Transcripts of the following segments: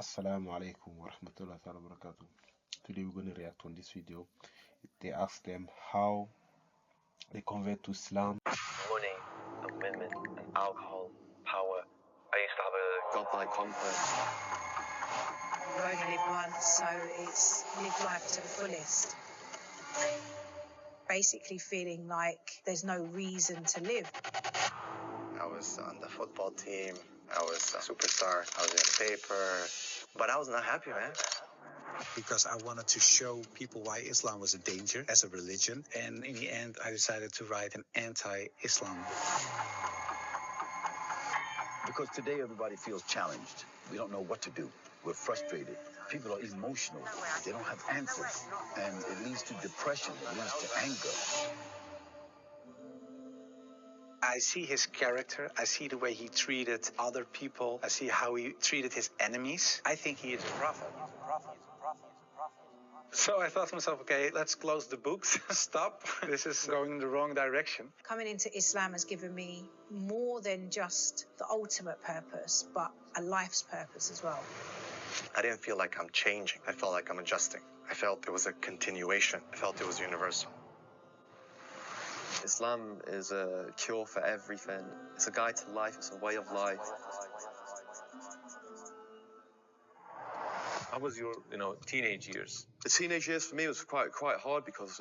Assalamu alaikum wa rahmatullahi wa barakatuh. Today we're going to react on this video. They ask them how they convert to Islam. Money and women and alcohol, power. I used to have a godlike complex. You only live once, so it's live life to the fullest. Basically feeling like there's no reason to live. I was on the football team. I was a superstar. I was in the paper. But I was not happy, man. Because I wanted to show people why Islam was a danger as a religion. And in the end, I decided to write an anti-Islam. Because today everybody feels challenged. We don't know what to do. We're frustrated. People are emotional. They don't have answers. And it leads to depression. It leads to anger. I see his character. I see the way he treated other people. I see how he treated his enemies. I think he is a prophet. So I thought to myself, okay, let's close the books. Stop. This is going in the wrong direction. Coming into Islam has given me more than just the ultimate purpose, but a life's purpose as well. I didn't feel like I'm changing. I felt like I'm adjusting. I felt it was a continuation. I felt it was universal. Islam is a cure for everything. It's a guide to life. It's a way of life. How was your, teenage years? The teenage years for me was quite hard because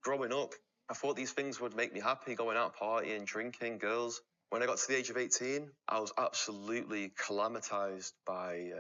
growing up, I thought these things would make me happy, going out partying, drinking, girls. When I got to the age of 18, I was absolutely calamitized by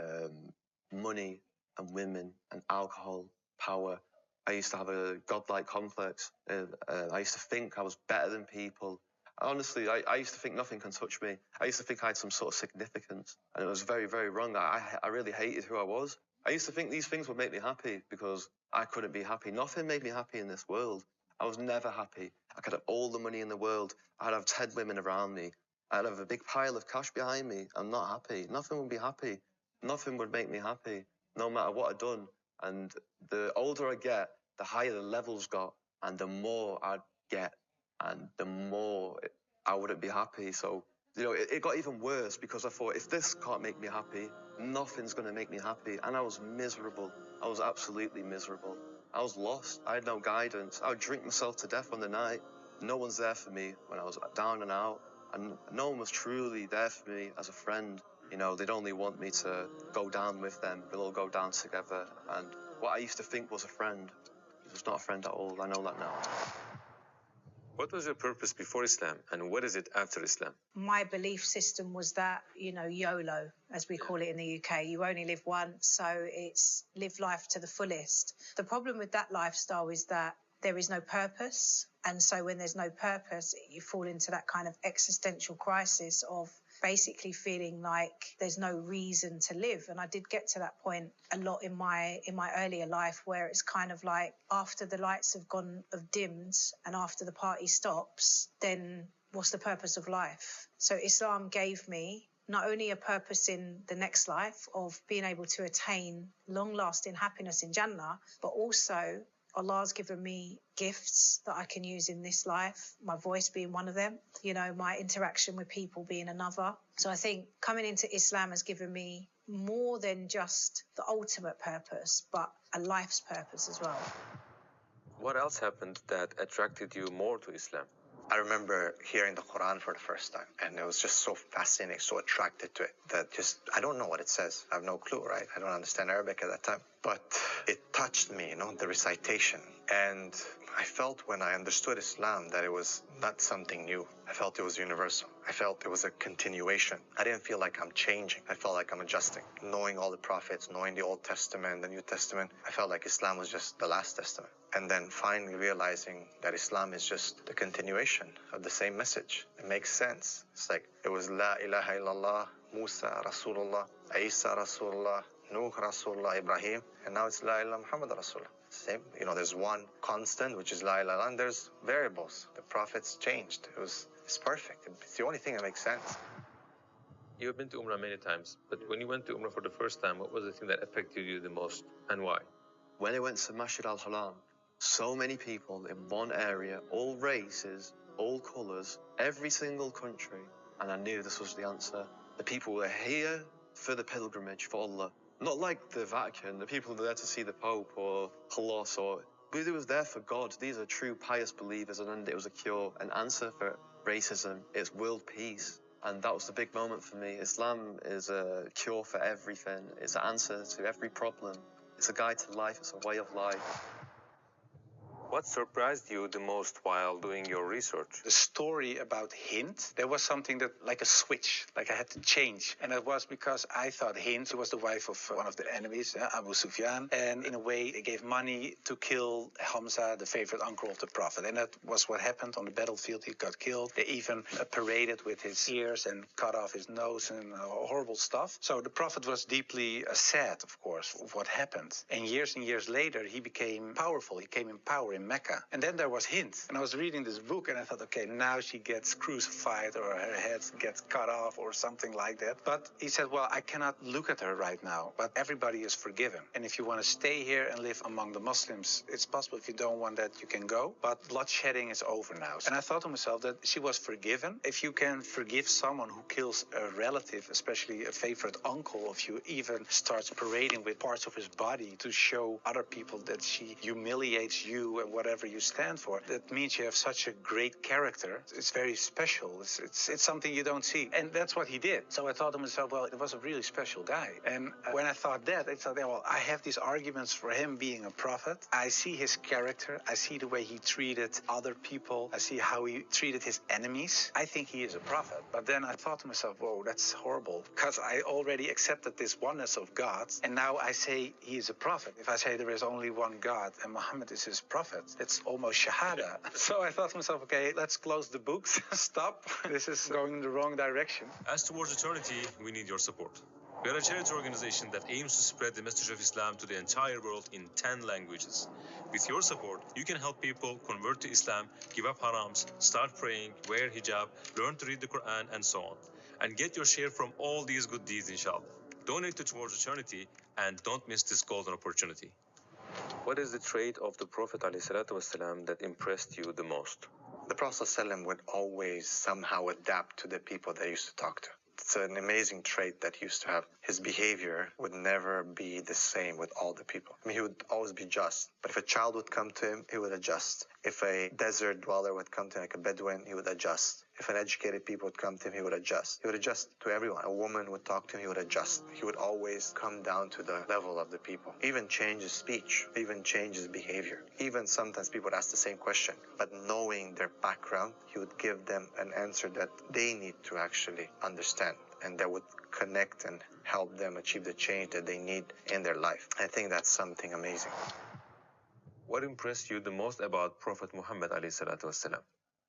money and women and alcohol, power. I used to have a godlike complex. I used to think I was better than people. Honestly, I used to think nothing can touch me. I used to think I had some sort of significance, and it was very, very wrong. I really hated who I was. I used to think these things would make me happy because I couldn't be happy. Nothing made me happy in this world. I was never happy. I could have all the money in the world. I'd have 10 women around me. I'd have a big pile of cash behind me. I'm not happy. Nothing would be happy. Nothing would make me happy, no matter what I'd done. And the older I get, the higher the levels got, and the more I'd get, and the more I wouldn't be happy. So, it got even worse because I thought, if this can't make me happy, nothing's going to make me happy. And I was miserable. I was absolutely miserable. I was lost. I had no guidance. I would drink myself to death on the night. No one's there for me when I was down and out. And no one was truly there for me as a friend. They'd only want me to go down with them. We'll all go down together. And what I used to think was a friend, it was not a friend at all. I know that now. What was your purpose before Islam, and what is it after Islam? My belief system was that, YOLO, as we call it in the UK. You only live once, so it's live life to the fullest. The problem with that lifestyle is that there is no purpose. And so when there's no purpose, you fall into that kind of existential crisis of basically feeling like there's no reason to live. And I did get to that point a lot in my earlier life, where it's kind of like after the lights have dimmed and after the party stops, then what's the purpose of life? So Islam gave me not only a purpose in the next life of being able to attain long-lasting happiness in Jannah, but also Allah's given me gifts that I can use in this life, my voice being one of them, my interaction with people being another. So I think coming into Islam has given me more than just the ultimate purpose, but a life's purpose as well. What else happened that attracted you more to Islam? I remember hearing the Quran for the first time, and it was just so fascinating, so attracted to it, that I don't know what it says. I have no clue, right? I don't understand Arabic at that time. But it touched me, the recitation. And I felt when I understood Islam that it was not something new. I felt it was universal. I felt it was a continuation. I didn't feel like I'm changing. I felt like I'm adjusting. Knowing all the prophets, knowing the Old Testament, the New Testament, I felt like Islam was just the last testament. And then finally realizing that Islam is just the continuation of the same message. It makes sense. It's like it was La ilaha illallah, Musa Rasulullah, Isa Rasulullah, Nuh Rasulullah, Ibrahim, and now it's La ilaha Muhammad Rasulullah. Same, there's one constant, which is La ilaha, and there's variables. The prophets changed. It's perfect. It's the only thing that makes sense. You have been to Umrah many times, but when you went to Umrah for the first time, what was the thing that affected you the most, and why? When I went to Masjid al-Haram, so many people in one area, all races, all colours, every single country, and I knew this was the answer. The people were here for the pilgrimage for Allah. Not like the Vatican, the people who are there to see the Pope or Halos, or it was there for God. These are true pious believers, and it was a cure, an answer for racism. It's world peace. And that was the big moment for me. Islam is a cure for everything. It's an answer to every problem. It's a guide to life. It's a way of life. What surprised you the most while doing your research? The story about Hind, there was something that, like a switch, like I had to change. And it was because I thought Hind was the wife of one of the enemies, Abu Sufyan. And in a way, they gave money to kill Hamza, the favorite uncle of the Prophet. And that was what happened on the battlefield. He got killed. They even paraded with his ears and cut off his nose and horrible stuff. So the Prophet was deeply sad, of course, of what happened. And years later, he became powerful. He came in power in Mecca. And then there was Hind. And I was reading this book and I thought, okay, now she gets crucified or her head gets cut off or something like that. But he said, well, I cannot look at her right now, but everybody is forgiven. And if you want to stay here and live among the Muslims, it's possible. If you don't want that, you can go. But bloodshedding is over now. And I thought to myself that she was forgiven. If you can forgive someone who kills a relative, especially a favorite uncle, if you even starts parading with parts of his body to show other people that she humiliates you and whatever you stand for, that means you have such a great character. It's very special. It's something you don't see. And that's what he did. So I thought to myself, well, it was a really special guy. And when I thought that, I thought, well, I have these arguments for him being a prophet. I see his character. I see the way he treated other people. I see how he treated his enemies. I think he is a prophet. But then I thought to myself, whoa, that's horrible. Because I already accepted this oneness of God. And now I say he is a prophet. If I say there is only one God and Muhammad is his prophet, it's almost shahada. So I thought to myself, okay, let's close the books. Stop. This is going in the wrong direction. As towards eternity, we need your support. We are a charity organization that aims to spread the message of Islam to the entire world in 10 languages. With your support, you can help people convert to Islam, give up harams, start praying, wear hijab, learn to read the Quran, and so on. And get your share from all these good deeds, inshallah. Donate to Towards Eternity and don't miss this golden opportunity. What is the trait of the Prophet ﷺ that impressed you the most? The Prophet ﷺ would always somehow adapt to the people that he used to talk to. It's an amazing trait that he used to have. His behavior would never be the same with all the people. I mean, he would always be just. But if a child would come to him, he would adjust. If a desert dweller would come to him, like a Bedouin, he would adjust. If an educated people would come to him, he would adjust. He would adjust to everyone. A woman would talk to him, he would adjust. He would always come down to the level of the people. Even change his speech, even change his behavior. Even sometimes people would ask the same question, but knowing their background, he would give them an answer that they need to actually understand, and that would connect and help them achieve the change that they need in their life. I think that's something amazing. What impressed you the most about Prophet Muhammad ﷺ?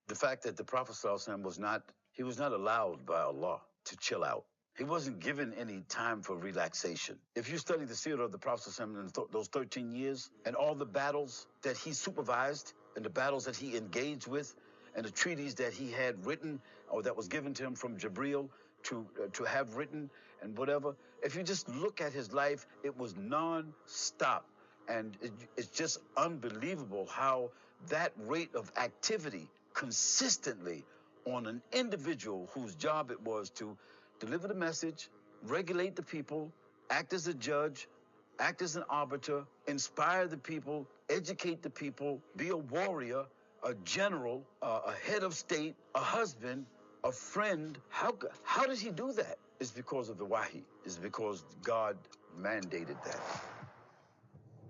The fact that the Prophet ﷺ was not allowed by Allah to chill out. He wasn't given any time for relaxation. If you study the seerah of the Prophet ﷺ in those 13 years and all the battles that he supervised and the battles that he engaged with and the treaties that he had written or that was given to him from Jibreel to have written and whatever, if you just look at his life, it was non-stop. And it's just unbelievable how that rate of activity consistently on an individual whose job it was to deliver the message, regulate the people, act as a judge, act as an arbiter, inspire the people, educate the people, be a warrior, a general, a head of state, a husband, a friend. How does he do that? It's because of the wahi. It's because God mandated that.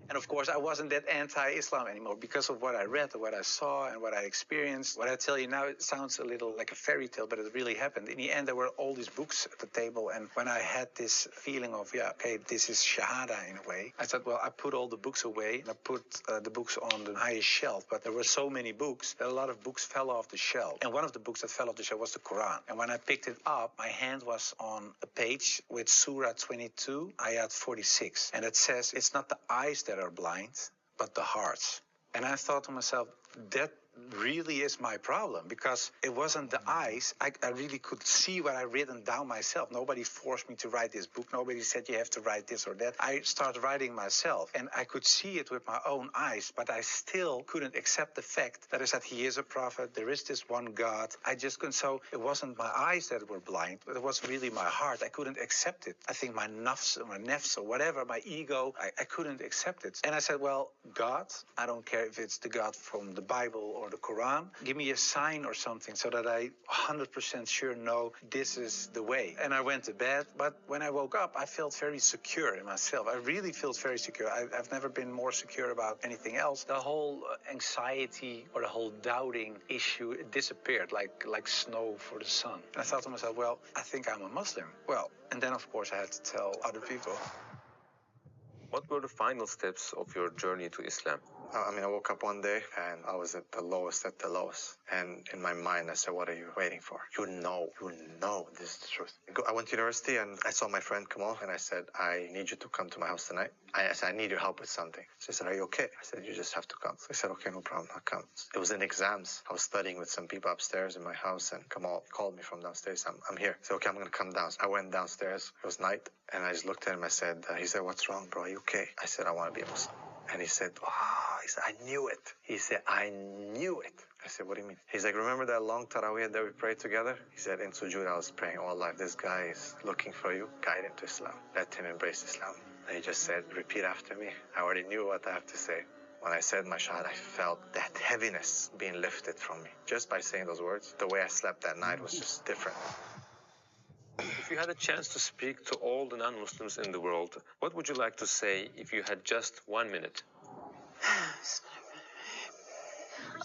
And of course, I wasn't that anti-Islam anymore because of what I read, what I saw, and what I experienced. What I tell you now, it sounds a little like a fairy tale, but it really happened. In the end, there were all these books at the table. And when I had this feeling of, yeah, okay, this is Shahada in a way, I said, well, I put all the books away and I put the books on the highest shelf. But there were so many books that a lot of books fell off the shelf. And one of the books that fell off the shelf was the Quran. And when I picked it up, my hand was on a page with Surah 22, Ayat 46. And it says, it's not the eyes that are blind, but the hearts. And I thought to myself, that really is my problem, because it wasn't the eyes. I really could see what I written down myself. Nobody forced me to write this book. Nobody said you have to write this or that. I started writing myself, and I could see it with my own eyes, but I still couldn't accept the fact that I said he is a prophet, there is this one God. I just couldn't. So it wasn't my eyes that were blind, but it was really my heart. I couldn't accept it. I think my nafs or whatever, my ego, I couldn't accept it. And I said, well, God, I don't care if it's the God from the Bible or the Quran, give me a sign or something so that I 100% sure know this is the way. And I went to bed, but when I woke up, I felt very secure in myself. I really felt very secure. I've never been more secure about anything else. The whole anxiety or the whole doubting issue, it disappeared like snow for the sun. And I thought to myself, well, I think I'm a Muslim. Well, and then of course I had to tell other people. What were the final steps of your journey to Islam? I woke up one day and I was at the lowest. And in my mind, I said, what are you waiting for? You know this is the truth. I went to university and I saw my friend Kamal and I said, I need you to come to my house tonight. I said, I need your help with something. She said, are you okay? I said, you just have to come. So I said, okay, no problem, I'll come. It was in exams. I was studying with some people upstairs in my house and Kamal called me from downstairs. I'm here. I said, okay, I'm going to come down. I went downstairs. It was night. And I just looked at him. I said, he said, what's wrong, bro? Are you okay? I said, I want to be a Muslim. And he said, he said, I knew it. He said, I knew it. I said, what do you mean? He's like, remember that long tarawih that we prayed together? He said, in sujood, I was praying, oh Allah, if this guy is looking for you, guide him to Islam. Let him embrace Islam. And he just said, repeat after me. I already knew what I have to say. When I said my shahad, I felt that heaviness being lifted from me. Just by saying those words, the way I slept that night was just different. If you had a chance to speak to all the non-Muslims in the world, what would you like to say if you had just 1 minute?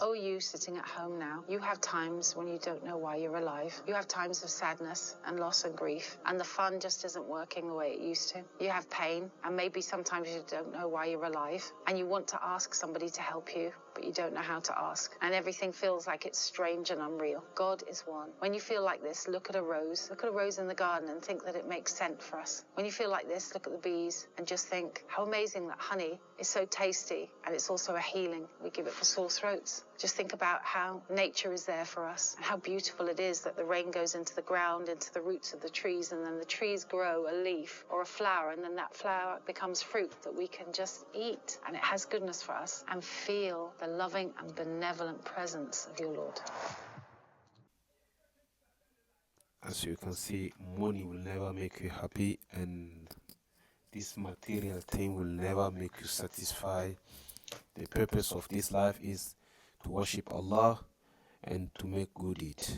Oh, you sitting at home now, you have times when you don't know why you're alive. You have times of sadness and loss and grief, and the fun just isn't working the way it used to. You have pain, and maybe sometimes you don't know why you're alive, and you want to ask somebody to help you, but you don't know how to ask, and everything feels like it's strange and unreal. God is one. When you feel like this, look at a rose in the garden and think that it makes scent for us. When you feel like this, look at the bees and just think how amazing that honey is so tasty, and it's also a healing. We give it for sore throats. Just think about how nature is there for us and how beautiful it is that the rain goes into the ground, into the roots of the trees, and then the trees grow a leaf or a flower, and then that flower becomes fruit that we can just eat, and it has goodness for us, and feel the loving and benevolent presence of your Lord. As you can see, money will never make you happy, and this material thing will never make you satisfied. The purpose of this life is to worship Allah and to make good deeds.